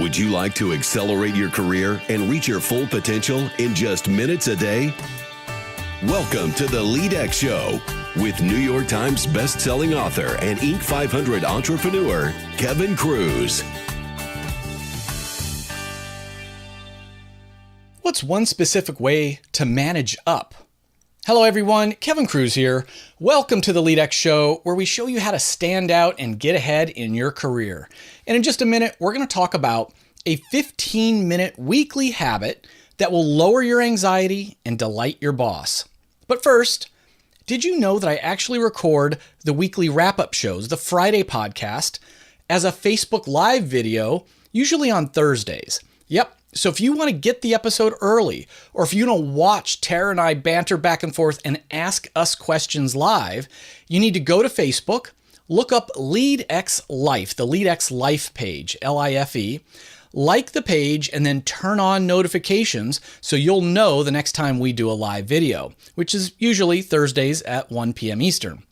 Would you like to accelerate your career and reach your full potential in just minutes a day? Welcome to the LEADx Show with New York Times best-selling author and Inc. 500 entrepreneur, Kruse. What's one specific way to manage up? Hello everyone, Kruse here. Welcome to the LEADx Show, where we show you how to stand out and get ahead in your career. And in just a minute, we're going to talk about a 15-minute weekly habit that will lower your anxiety and delight your boss. But first, did you know that I actually record the weekly wrap-up shows, the Friday podcast, as a Facebook Live video, usually on Thursdays? Yep. So if you want to get the episode early, or if you want to watch Tara and I banter back and forth and ask us questions live, you need to go to Facebook, look up LEADx Life, the LEADx Life page, L-I-F-E, like the page, and then turn on notifications so you'll know the next time we do a live video, which is usually Thursdays at 1 p.m. Eastern.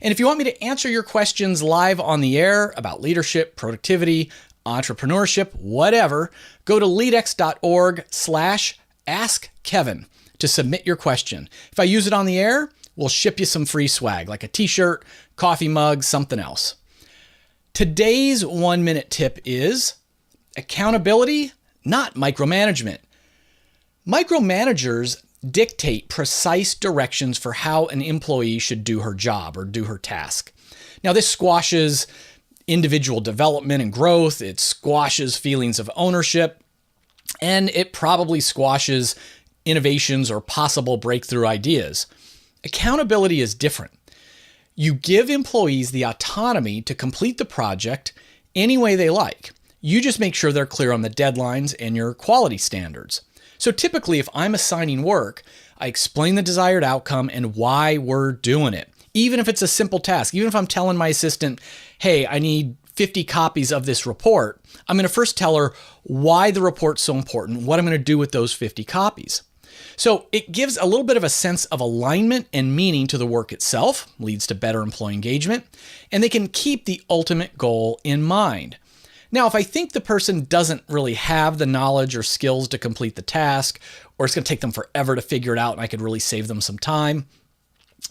And if you want me to answer your questions live on the air about leadership, productivity, entrepreneurship, whatever, go to leadx.org/askkevin to submit your question. If I use it on the air, we'll ship you some free swag, like a t-shirt, coffee mug, something else. Today's 1-minute tip is accountability, not micromanagement. Micromanagers dictate precise directions for how an employee should do her job or do her task. Now, this squashes individual development and growth, it squashes feelings of ownership, and it probably squashes innovations or possible breakthrough ideas. Accountability is different. You give employees the autonomy to complete the project any way they like. You just make sure they're clear on the deadlines and your quality standards. So typically, if I'm assigning work, I explain the desired outcome and why we're doing it. Even if it's a simple task, even if I'm telling my assistant, hey, I need 50 copies of this report, I'm going to first tell her why the report's so important, what I'm going to do with those 50 copies. So it gives a little bit of a sense of alignment and meaning to the work itself, leads to better employee engagement, and they can keep the ultimate goal in mind. Now, if I think the person doesn't really have the knowledge or skills to complete the task, or it's going to take them forever to figure it out and I could really save them some time,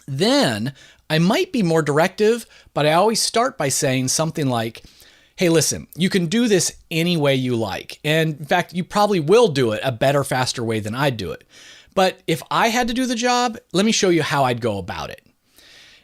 then I might be more directive, but I always start by saying something like, hey, listen, you can do this any way you like. And in fact, you probably will do it a better, faster way than I'd do it. But if I had to do the job, let me show you how I'd go about it.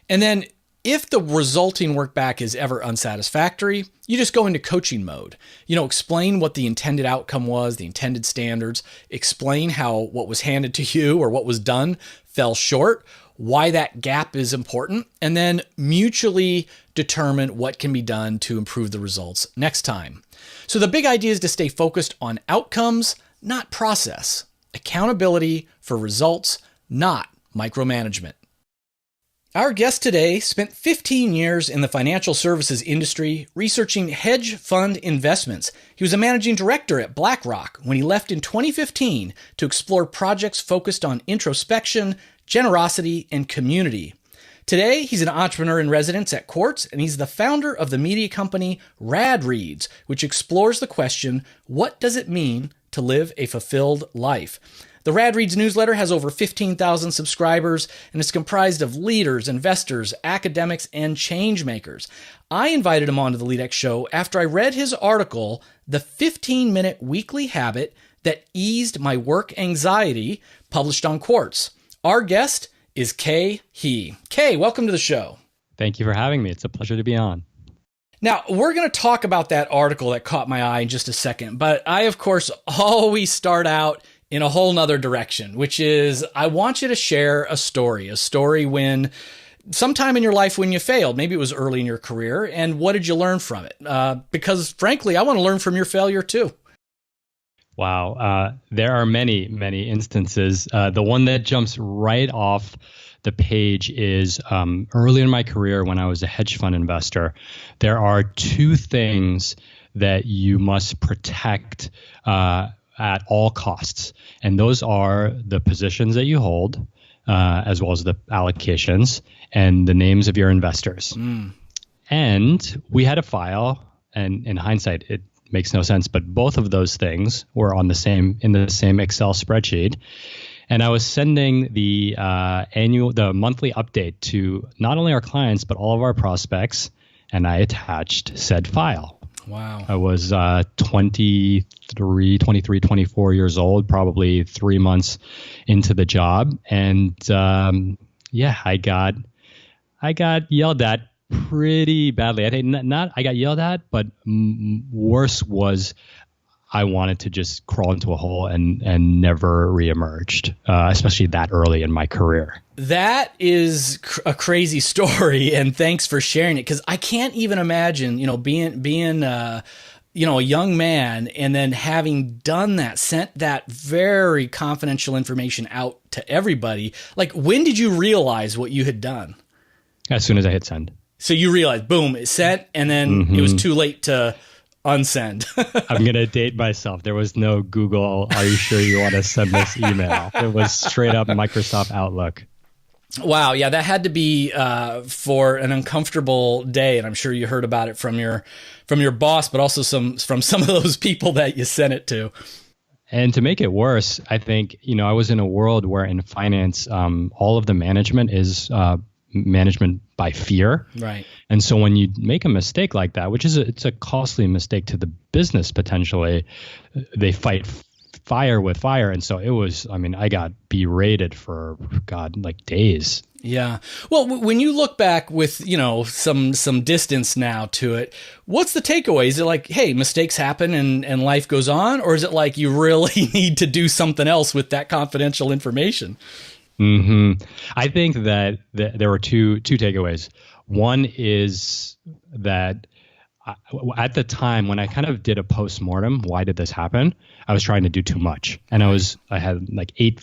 And then if the resulting work back is ever unsatisfactory, you just go into coaching mode. Explain what the intended outcome was, the intended standards, explain how what was handed to you or what was done fell short, why that gap is important, and then mutually determine what can be done to improve the results next time. So the big idea is to stay focused on outcomes, not process. Accountability for results, not micromanagement. Our guest today spent 15 years in the financial services industry researching hedge fund investments. He was a managing director at BlackRock when he left in 2015 to explore projects focused on introspection, generosity, and community. Today, he's an entrepreneur in residence at Quartz, and he's the founder of the media company RadReads, which explores the question, what does it mean to live a fulfilled life? The RadReads newsletter has over 15,000 subscribers, and is comprised of leaders, investors, academics, and change makers. I invited him onto the LEADx Show after I read his article, The 15-Minute Weekly Habit That Eased My Work Anxiety, published on Quartz. Our guest is Khe Hy. Khe, welcome to the show. Thank you for having me. It's a pleasure to be on. Now, we're going to talk about that article that caught my eye in just a second, but I, of course, always start out in a whole nother direction, which is I want you to share a story when sometime in your life when you failed, maybe it was early in your career, and what did you learn from it? Because frankly, I want to learn from your failure too. Wow. There are many, many instances. The one that jumps right off the page is early in my career when I was a hedge fund investor. There are two things that you must protect at all costs. And those are the positions that you hold, as well as the allocations and the names of your investors. And we had a file, and in hindsight, it makes no sense. But both of those things were in the same Excel spreadsheet. And I was sending the monthly update to not only our clients, but all of our prospects. And I attached said file. Wow. I was 23, 24 years old, probably 3 months into the job. And I got yelled at pretty badly. I think I got yelled at, but worse was I wanted to just crawl into a hole and never reemerged, especially that early in my career. That is a crazy story, and thanks for sharing it, because I can't even imagine, being a young man and then having done that, sent that very confidential information out to everybody. Like, when did you realize what you had done? As soon as I hit send. So you realized, boom, it sent, and then it was too late to unsend. I'm going to date myself. There was no Google, are you sure you want to send this email? It was straight up Microsoft Outlook. Wow. Yeah, that had to be for an uncomfortable day. And I'm sure you heard about it from your boss, but also from some of those people that you sent it to. And to make it worse, I think, I was in a world where in finance, all of the management is management by fear. Right. And so when you make a mistake like that, which is it's a costly mistake to the business potentially, they fight fire with fire. And so it was, I got berated for like days. Yeah. Well, when you look back with, some distance now to it, what's the takeaway? Is it like, hey, mistakes happen and life goes on? Or is it like you really need to do something else with that confidential information? I think that there were two takeaways. One is that at the time when I kind of did a postmortem, why did this happen? I was trying to do too much, and I had like eight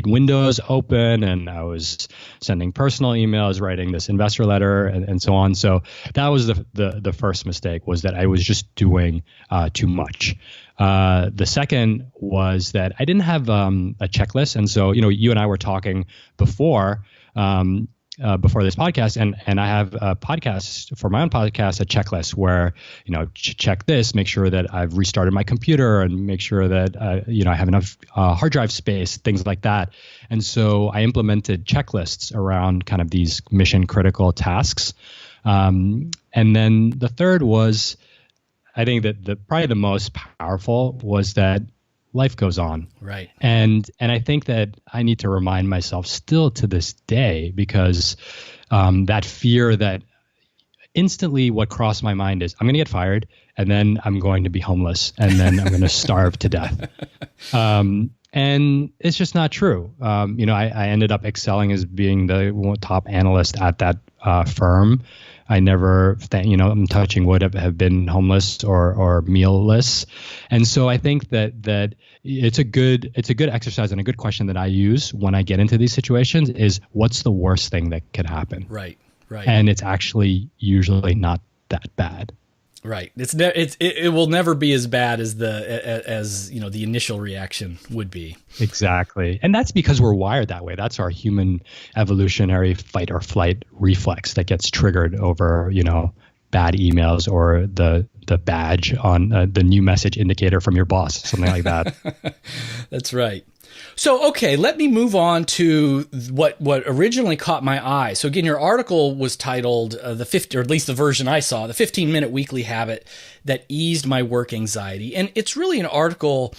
windows open, and I was sending personal emails, writing this investor letter, and so on. So that was the first mistake, was that I was just doing too much. The second was that I didn't have a checklist, and so you and I were talking before this podcast, and I have a podcast for my own podcast, a checklist where check this, make sure that I've restarted my computer, and make sure that I have enough hard drive space, things like that. And so I implemented checklists around kind of these mission critical tasks. And then the third was, I think that probably the most powerful was that life goes on. Right. And I think that I need to remind myself still to this day, because that fear that instantly what crossed my mind is I'm going to get fired, and then I'm going to be homeless, and then I'm going to starve to death. And it's just not true. I ended up excelling as being the top analyst at that firm. I never, I'm touching wood, have been homeless or mealless. And so I think that it's a good exercise, and a good question that I use when I get into these situations is, what's the worst thing that could happen? Right. And it's actually usually not that bad. Right. It will never be as bad as the initial reaction would be. Exactly. And that's because we're wired that way. That's our human evolutionary fight or flight reflex that gets triggered over, bad emails or the badge on the new message indicator from your boss, something like that. That's right. So, okay, let me move on to what originally caught my eye. So again, your article was titled the 50, or at least the version I saw, the 15-minute weekly habit that eased my work anxiety. And it's really an article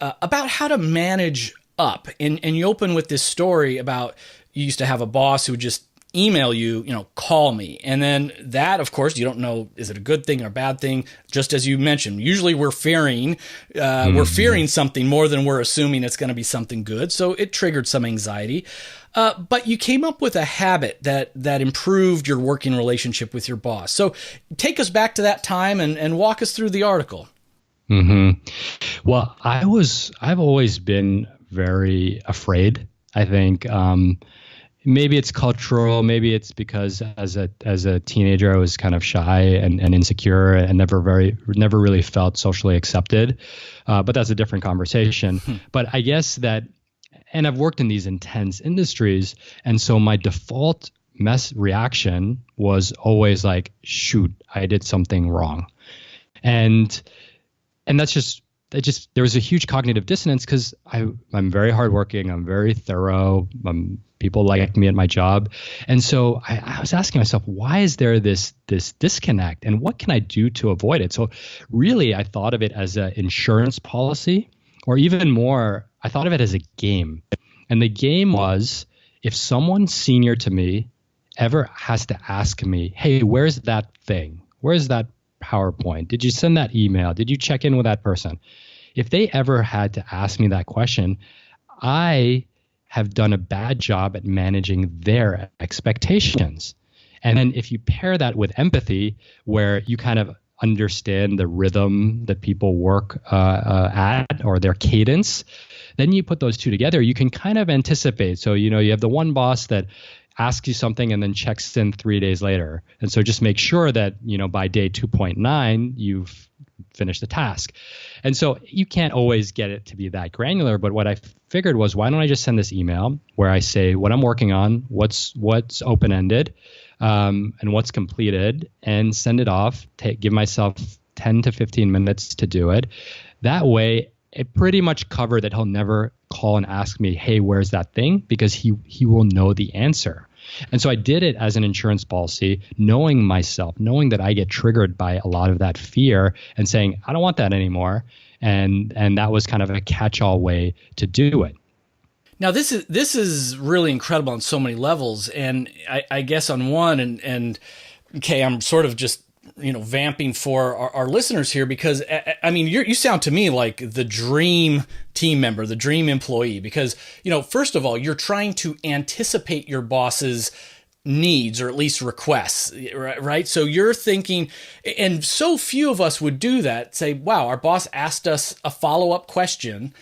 about how to manage up. And you open with this story about you used to have a boss who would just email you, call me. And then that, of course, you don't know, is it a good thing or a bad thing? Just as you mentioned, usually we're fearing something more than we're assuming it's going to be something good. So it triggered some anxiety. But you came up with a habit that improved your working relationship with your boss. So take us back to that time and walk us through the article. Well, I've always been very afraid. I think, maybe it's cultural. Maybe it's because as a teenager, I was kind of shy and insecure and never really felt socially accepted. But that's a different conversation. But I guess that, and I've worked in these intense industries, and so my default reaction was always like, shoot, I did something wrong. And and there was a huge cognitive dissonance because I'm very hardworking, I'm very thorough, people like me at my job, and so I was asking myself, why is there this disconnect, and what can I do to avoid it? So really, I thought of it as an insurance policy, or even more, I thought of it as a game, and the game was, if someone senior to me ever has to ask me, hey, where's that thing? Where's that PowerPoint? Did you send that email? Did you check in with that person? If they ever had to ask me that question, I have done a bad job at managing their expectations. And then if you pair that with empathy, where you kind of understand the rhythm that people work at, or their cadence, then you put those two together, you can kind of anticipate. So, you have the one boss that asks you something and then checks in 3 days later. And so just make sure that, by day 2.9, you've finished the task. And so you can't always get it to be that granular. But what I figured was, why don't I just send this email where I say what I'm working on, what's open-ended, and what's completed, and send it off, give myself 10 to 15 minutes to do it. That way, it pretty much covered that he'll never call and ask me, hey, where's that thing? Because he will know the answer. And so I did it as an insurance policy, knowing myself, knowing that I get triggered by a lot of that fear and saying, I don't want that anymore. And that was kind of a catch-all way to do it. Now, this is really incredible on so many levels. And I guess on one, and okay, I'm sort of just vamping for our listeners here, because I mean, you sound to me like the dream team member, the dream employee, because, first of all, you're trying to anticipate your boss's needs, or at least requests, right? So you're thinking, and so few of us would do that, say, wow, our boss asked us a follow-up question,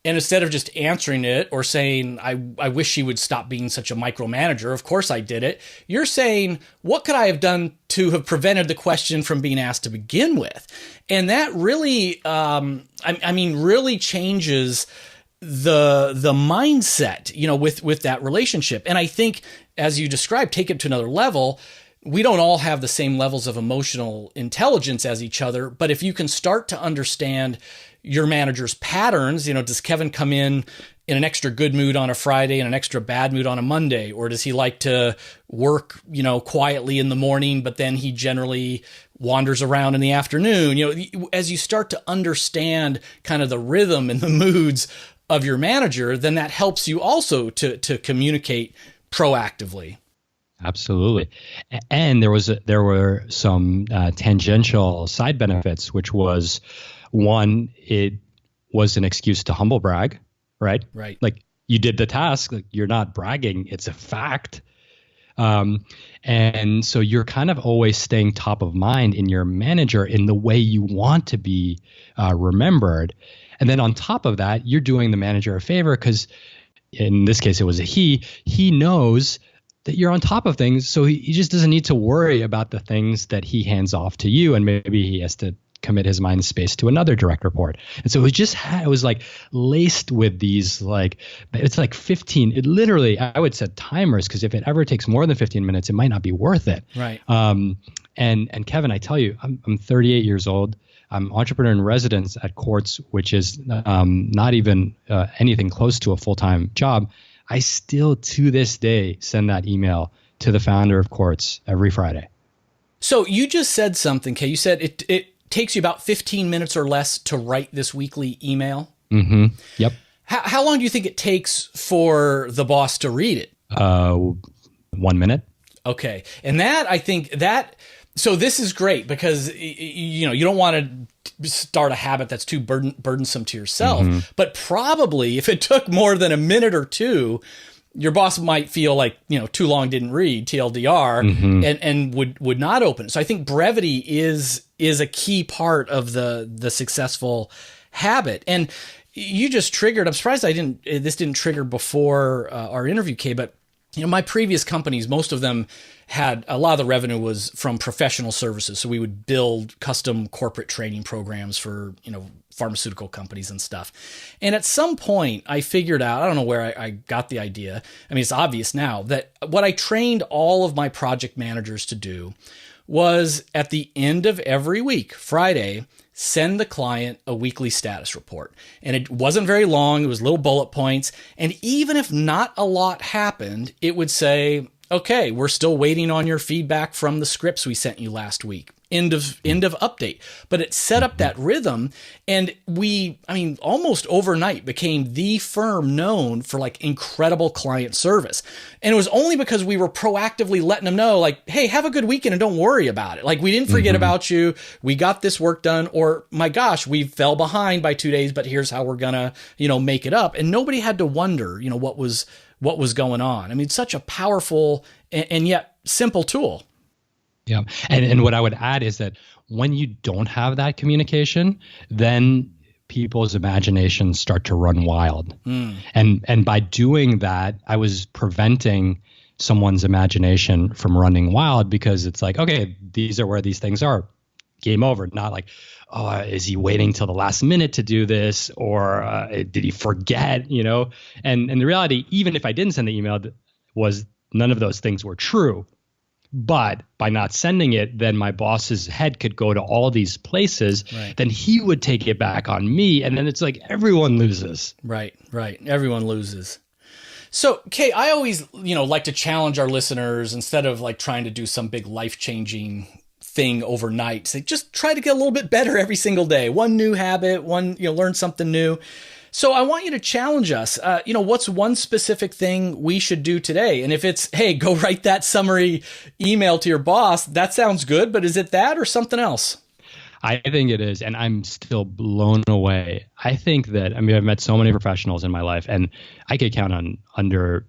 and instead of just answering it or saying, I wish she would stop being such a micromanager, of course I did it, you're saying, what could I have done to have prevented the question from being asked to begin with? And that really, really changes the mindset, with that relationship. And I think, as you described, take it to another level. We don't all have the same levels of emotional intelligence as each other, but if you can start to understand your manager's patterns, does Kevin come in an extra good mood on a Friday and an extra bad mood on a Monday? Or does he like to work, quietly in the morning, but then he generally wanders around in the afternoon? As you start to understand kind of the rhythm and the moods of your manager, then that helps you also to communicate proactively. Absolutely. And there were some tangential side benefits, which was, one, it was an excuse to humble brag, right? Right. Like, you did the task, like, you're not bragging, it's a fact. And so you're kind of always staying top of mind in your manager in the way you want to be remembered. And then on top of that, you're doing the manager a favor, because in this case, it was he knows that you're on top of things. So he just doesn't need to worry about the things that he hands off to you. And maybe he has to commit his mind space to another direct report. And so it was like laced with these, it's like 15, it literally, I would set timers, because if it ever takes more than 15 minutes, it might not be worth it. Right. And Kevin, I tell you, I'm 38 years old. I'm entrepreneur in residence at Quartz, which is not even anything close to a full-time job. I still, to this day, send that email to the founder of Quartz every Friday. So you just said something, Kay. You said it takes you about 15 minutes or less to write this weekly email. Mm-hmm. Yep. How long do you think it takes for the boss to read it? 1 minute. Okay. And I think so this is great, because, you don't want to start a habit that's too burdensome to yourself, mm-hmm. But probably if it took more than a minute or two, your boss might feel like, too long, didn't read, TLDR, mm-hmm. and would not open it. So I think brevity is a key part of the successful habit. And you just triggered, I'm surprised this didn't trigger before our interview, Kay, but my previous companies, most of them had a lot of the revenue was from professional services. So we would build custom corporate training programs for, pharmaceutical companies and stuff. And at some point I figured out, I don't know where I got the idea. I mean, it's obvious now that what I trained all of my project managers to do was at the end of every week, Friday, send the client a weekly status report. And it wasn't very long. It was little bullet points. And even if not a lot happened, it would say, okay, we're still waiting on your feedback from the scripts we sent you last week. End of update. But it set up that rhythm, and almost overnight became the firm known for like incredible client service. And it was only because we were proactively letting them know, like, hey, have a good weekend and don't worry about it. Like, we didn't forget about you. We got this work done, or my gosh, we fell behind by 2 days, but here's how we're gonna, make it up. And nobody had to wonder, what was going on. I mean, it's such a powerful and yet simple tool. Yeah. And what I would add is that when you don't have that communication, then people's imaginations start to run wild. And by doing that, I was preventing someone's imagination from running wild, because it's like, okay, these are where these things are. Game over. Not like, oh, is he waiting till the last minute to do this? Or did he forget, And the reality, even if I didn't send the email, was none of those things were true. But by not sending it, then my boss's head could go to all these places. Right. Then he would take it back on me. And then it's like everyone loses. Right. Everyone loses. So, Khe, I always, like to challenge our listeners, instead of like trying to do some big life-changing thing overnight. Say, just try to get a little bit better every single day. One new habit, learn something new. So I want you to challenge us. What's one specific thing we should do today? And if it's, hey, go write that summary email to your boss, that sounds good. But is it that or something else? I think it is. And I'm still blown away. I think that, I've met so many professionals in my life, and I could count on under,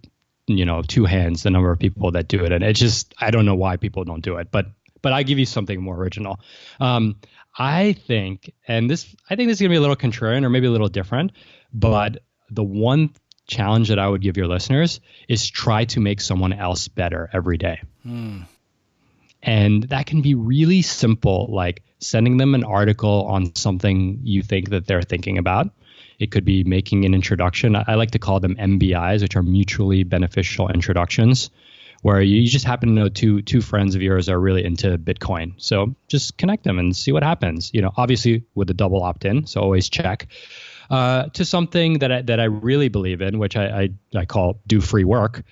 2 hands the number of people that do it. And it's just, I don't know why people don't do it. But I give you something more original. I think this is going to be a little contrarian or maybe a little different, but the one challenge that I would give your listeners is try to make someone else better every day. And that can be really simple, like sending them an article on something you think that they're thinking about. It could be making an introduction. I like to call them MBIs, which are mutually beneficial introductions, where you just happen to know two friends of yours are really into Bitcoin. So just connect them and see what happens. Obviously with a double opt-in, so always check. To something that I really believe in, which I call do free work,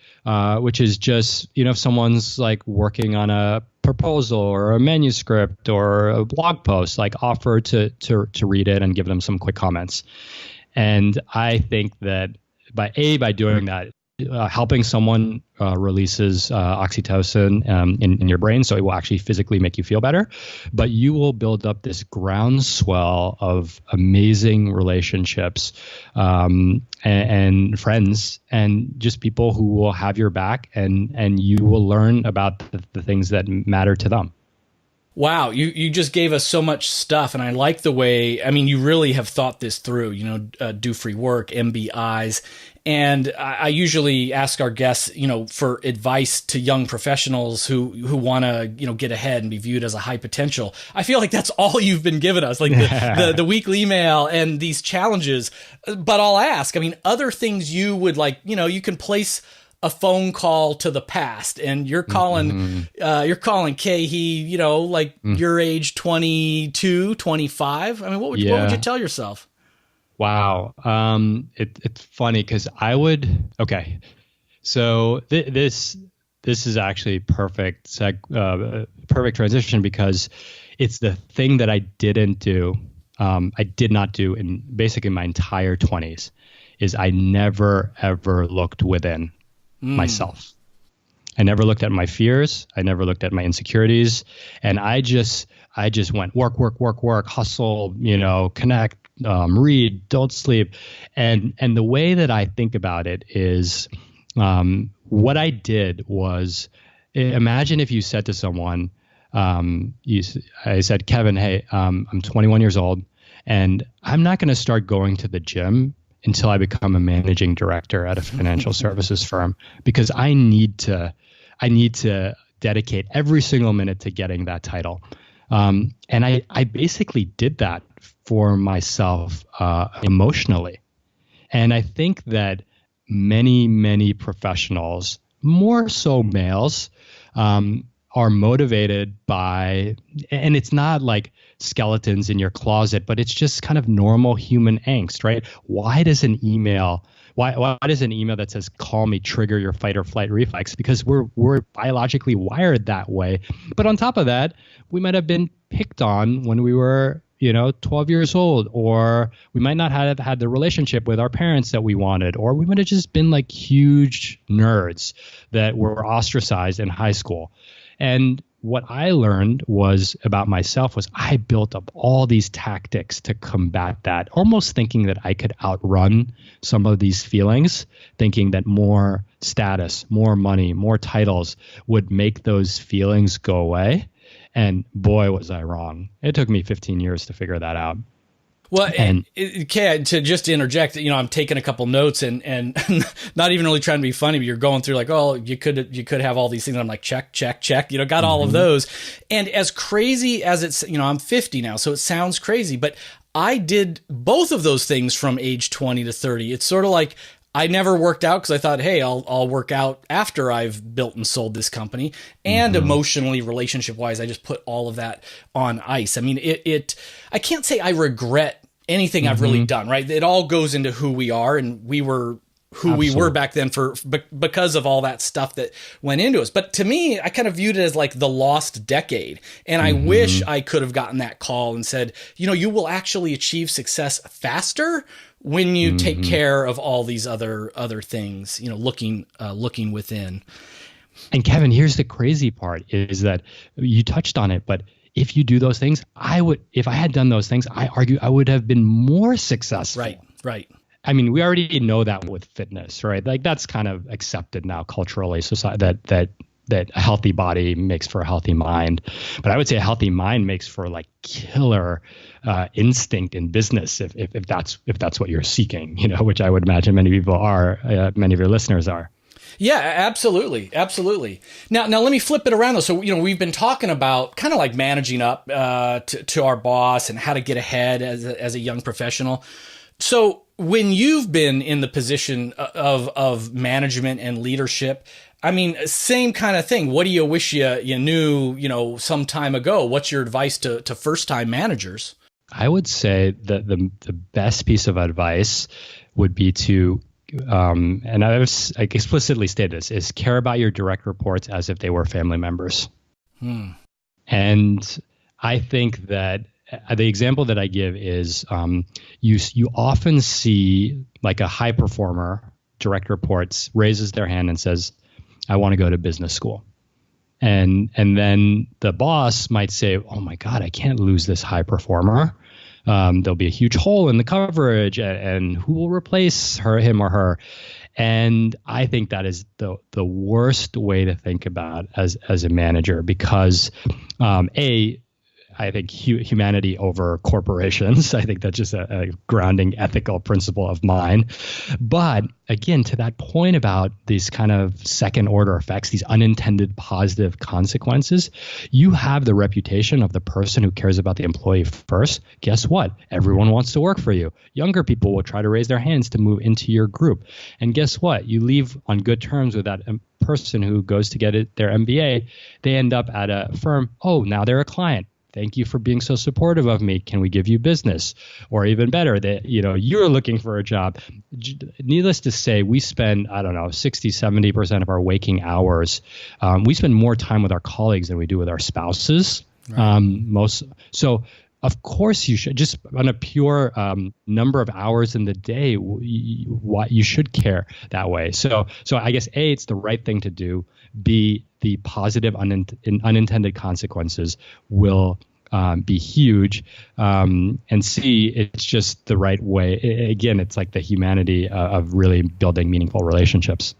which is just, if someone's like working on a proposal or a manuscript or a blog post, like offer to read it and give them some quick comments. And I think that by doing that, helping someone releases oxytocin in your brain, so it will actually physically make you feel better. But you will build up this groundswell of amazing relationships and friends, and just people who will have your back, and you will learn about the things that matter to them. Wow, you just gave us so much stuff, and I like the way, you really have thought this through, do free work, MBIs. And I usually ask our guests, for advice to young professionals who want to, get ahead and be viewed as a high potential. I feel like that's all you've been giving us, like the weekly email and these challenges. But I'll ask, other things you would like, you can place a phone call to the past, and you're calling, Khe Hy, your age 22, 25. What would you tell yourself? Wow. It's funny because okay. So this is actually perfect transition, because it's the thing that I didn't do. I did not do in basically my entire 20s, is I never, ever looked within myself. I never looked at my fears. I never looked at my insecurities. And I just went work, hustle, connect, read, don't sleep. And the way that I think about it is, what I did was, imagine if you said to someone, I said, Kevin, hey, I'm 21 years old, and I'm not going to start going to the gym until I become a managing director at a financial services firm, because I need to dedicate every single minute to getting that title. And I basically did that for myself emotionally. And I think that many, many professionals, more so males, are motivated by, and it's not like skeletons in your closet, but it's just kind of normal human angst, right? Why does an email that says call me trigger your fight or flight reflex? Because we're biologically wired that way. But on top of that, we might have been picked on when we were 12 years old, or we might not have had the relationship with our parents that we wanted, or we might have just been like huge nerds that were ostracized in high school. And what I learned about myself was I built up all these tactics to combat that, almost thinking that I could outrun some of these feelings, thinking that more status, more money, more titles would make those feelings go away. And boy, was I wrong. It took me 15 years to figure that out. Well, and Khe, to just interject, I'm taking a couple notes and not even really trying to be funny, but you're going through like, oh, you could have all these things. I'm like, check, got all of those. And as crazy as it's, I'm 50 now, so it sounds crazy, but I did both of those things from age 20 to 30. It's sort of like, I never worked out because I thought, hey, I'll work out after I've built and sold this company. And emotionally, relationship wise, I just put all of that on ice. I mean, I can't say I regret anything I've really done, right? It all goes into who we are, and we were who we were back then because of all that stuff that went into us. But to me, I kind of viewed it as like the lost decade. And I wish I could have gotten that call and said, you will actually achieve success faster when you take care of all these other things, looking within. And Kevin, here's the crazy part is that you touched on it, but if you do those things, if I had done those things, I argue I would have been more successful. Right. I mean, we already know that with fitness, right? Like that's kind of accepted now culturally, society, that a healthy body makes for a healthy mind. But I would say a healthy mind makes for like killer instinct in business if that's what you're seeking, which I would imagine many people are, many of your listeners are. Yeah, absolutely. Now let me flip it around though. So, we've been talking about kind of like managing up to our boss and how to get ahead as a young professional. So when you've been in the position of management and leadership, I mean, same kind of thing. What do you wish you knew, some time ago? What's your advice to first-time managers? I would say that the best piece of advice would be to, and I explicitly stated this, is care about your direct reports as if they were family members. And I think that the example that I give is you often see like a high performer, direct reports, raises their hand and says, I want to go to business school. And then the boss might say, oh my God, I can't lose this high performer. There'll be a huge hole in the coverage and who will replace him or her? And I think that is the worst way to think about as a manager because I think humanity over corporations. I think that's just a grounding ethical principle of mine. But again, to that point about these kind of second order effects, these unintended positive consequences, you have the reputation of the person who cares about the employee first. Guess what? Everyone wants to work for you. Younger people will try to raise their hands to move into your group. And guess what? You leave on good terms with that person who goes to get their MBA. They end up at a firm. Oh, now they're a client. Thank you for being so supportive of me. Can we give you business? Or even better, that you're looking for a job. Needless to say, we spend, 60, 70% of our waking hours. We spend more time with our colleagues than we do with our spouses. Right. So of course you should, just on a pure number of hours in the day, you should care that way. So I guess A, it's the right thing to do. B, the positive unintended consequences will be huge. And C, it's just the right way. Again, it's like the humanity of really building meaningful relationships.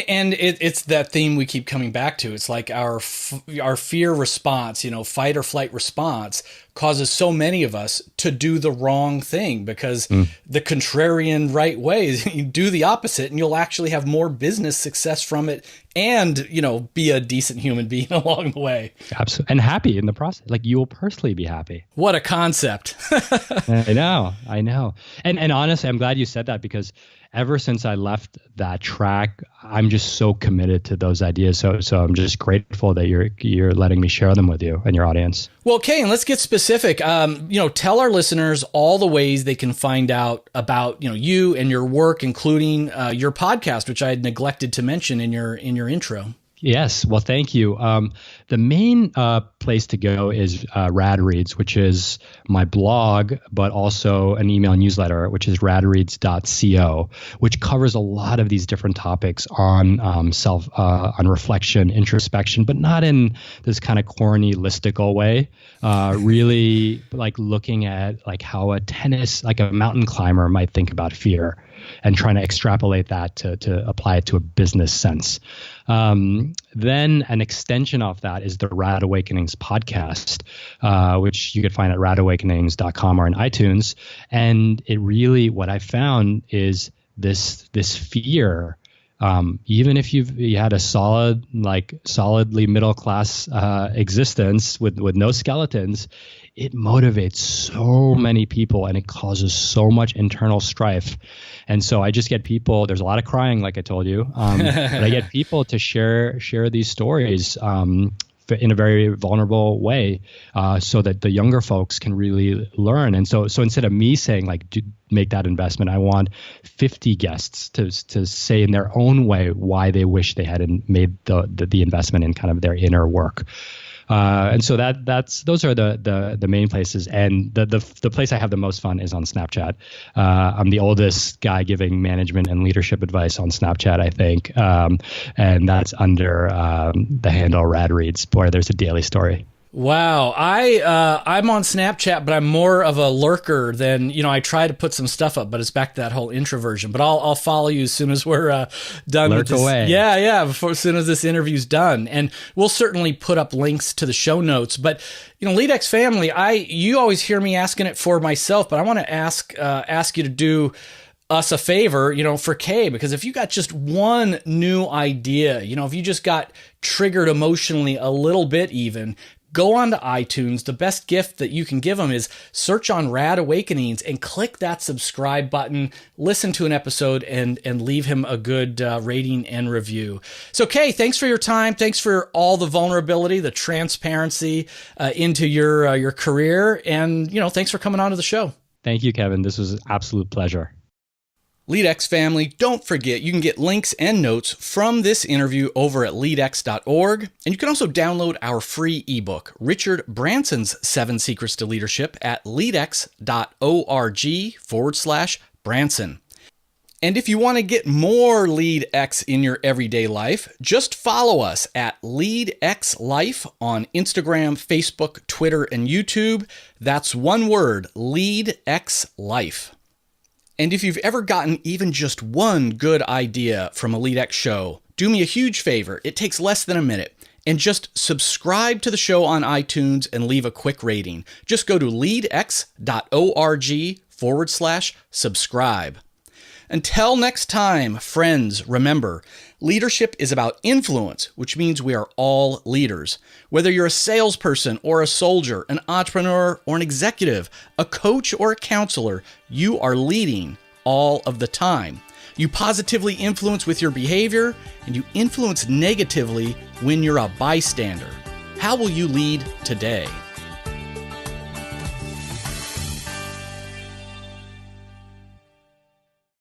And it's that theme we keep coming back to. It's like our fear response, fight or flight response causes so many of us to do the wrong thing because the contrarian right way is you do the opposite and you'll actually have more business success from it and, be a decent human being along the way. Absolutely. And happy in the process. Like you will personally be happy. What a concept. I know. And honestly, I'm glad you said that because ever since I left that track, I'm just so committed to those ideas. So I'm just grateful that you're letting me share them with you and your audience. Well, Khe, and let's get specific. Tell our listeners all the ways they can find out about you and your work, including your podcast, which I had neglected to mention in your intro. Yes. Well, thank you. The main place to go is RadReads, which is my blog, but also an email newsletter, which is radreads.co, which covers a lot of these different topics on on reflection, introspection, but not in this kind of corny, listicle way. Really like looking at like how a mountain climber might think about fear and trying to extrapolate that to apply it to a business sense. Then an extension of that is the Rad Awakenings podcast, which you could find at radawakenings.com or in iTunes. And it really, what I found is this fear, even if you had a solidly middle class existence with no skeletons, it motivates so many people and it causes so much internal strife. And so I just get people, there's a lot of crying, like I told you, but I get people to share these stories in a very vulnerable way, so that the younger folks can really learn. And so instead of me saying make that investment, I want 50 guests to say in their own way why they wish they had made the investment in kind of their inner work. And so those are the main places. And the place I have the most fun is on Snapchat. I'm the oldest guy giving management and leadership advice on Snapchat, I think. And that's under the handle RadReads, where there's a daily story. Wow. I'm on Snapchat, but I'm more of a lurker than, I try to put some stuff up, but it's back to that whole introversion. But I'll follow you as soon as we're done with this. Away. Yeah, as soon as this interview's done. And we'll certainly put up links to the show notes. But, LEADx family, you always hear me asking it for myself, but I want to ask you to do us a favor, for Khe, because if you got just one new idea, if you just got triggered emotionally a little bit even, go on to iTunes. The best gift that you can give them is search on Rad Awakenings and click that subscribe button, listen to an episode, and leave him a good rating and review. So, Khe, thanks for your time. Thanks for all the vulnerability, the transparency into your career. And, thanks for coming on to the show. Thank you, Kevin. This was an absolute pleasure. LEADx family, don't forget you can get links and notes from this interview over at leadx.org. And you can also download our free ebook, Richard Branson's 7 Secrets to Leadership, at leadx.org/Branson. And if you want to get more LEADx in your everyday life, just follow us at LEADx Life on Instagram, Facebook, Twitter, and YouTube. That's one word, LEADx Life. And if you've ever gotten even just one good idea from a LEADx show, do me a huge favor. It takes less than a minute. And just subscribe to the show on iTunes and leave a quick rating. Just go to leadx.org/subscribe. Until next time, friends, remember, leadership is about influence, which means we are all leaders. Whether you're a salesperson or a soldier, an entrepreneur or an executive, a coach or a counselor, you are leading all of the time. You positively influence with your behavior, and you influence negatively when you're a bystander. How will you lead today?